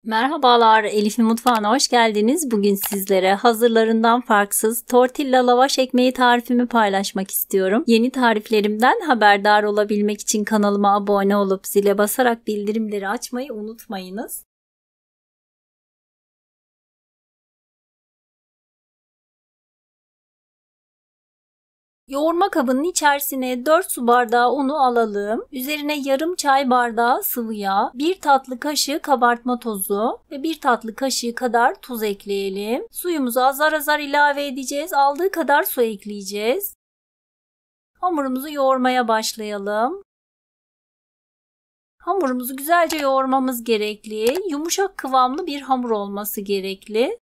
Merhabalar, Elif'in mutfağına hoş geldiniz. Bugün sizlere hazırlarından farksız tortilla lavaş ekmeği tarifimi paylaşmak istiyorum. Yeni tariflerimden haberdar olabilmek için kanalıma abone olup zile basarak bildirimleri açmayı unutmayınız. Yoğurma kabının içerisine 4 su bardağı unu alalım. Üzerine yarım çay bardağı sıvı yağ, 1 tatlı kaşığı kabartma tozu ve 1 tatlı kaşığı kadar tuz ekleyelim. Suyumuzu azar azar ilave edeceğiz. Aldığı kadar su ekleyeceğiz. Hamurumuzu yoğurmaya başlayalım. Hamurumuzu güzelce yoğurmamız gerekli. Yumuşak kıvamlı bir hamur olması gerekli.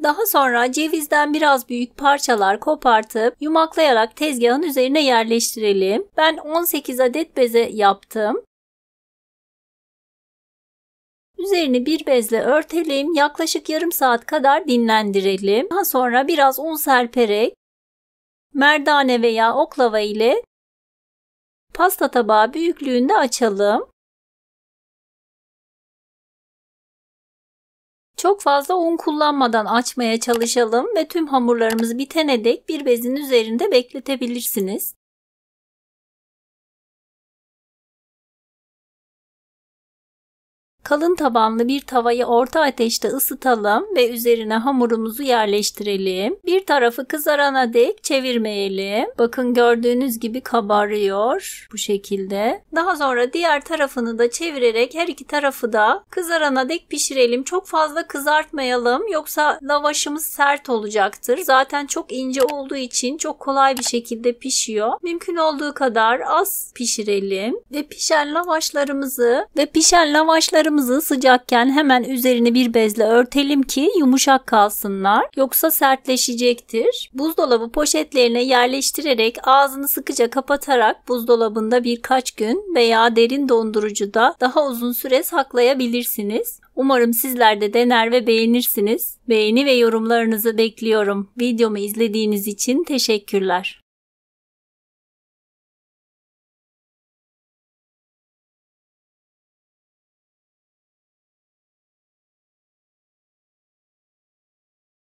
Daha sonra cevizden biraz büyük parçalar kopartıp yumaklayarak tezgahın üzerine yerleştirelim. Ben 18 adet beze yaptım. Üzerini bir bezle örtelim. Yaklaşık yarım saat kadar dinlendirelim. Daha sonra biraz un serperek merdane veya oklava ile pasta tabağı büyüklüğünde açalım. Çok fazla un kullanmadan açmaya çalışalım ve tüm hamurlarımız bitene dek bir bezin üzerinde bekletebilirsiniz. Kalın tabanlı bir tavayı orta ateşte ısıtalım ve üzerine hamurumuzu yerleştirelim. Bir tarafı kızarana dek çevirmeyelim. Bakın gördüğünüz gibi kabarıyor bu şekilde. Daha sonra diğer tarafını da çevirerek her iki tarafı da kızarana dek pişirelim. Çok fazla kızartmayalım yoksa lavaşımız sert olacaktır. Zaten çok ince olduğu için çok kolay bir şekilde pişiyor. Mümkün olduğu kadar az pişirelim ve pişen lavaşlarımızı sıcakken hemen üzerini bir bezle örtelim ki yumuşak kalsınlar. Yoksa sertleşecektir. Buzdolabı poşetlerine yerleştirerek ağzını sıkıca kapatarak buzdolabında birkaç gün veya derin dondurucuda daha uzun süre saklayabilirsiniz. Umarım sizler de dener ve beğenirsiniz. Beğeni ve yorumlarınızı bekliyorum. Videomu izlediğiniz için teşekkürler.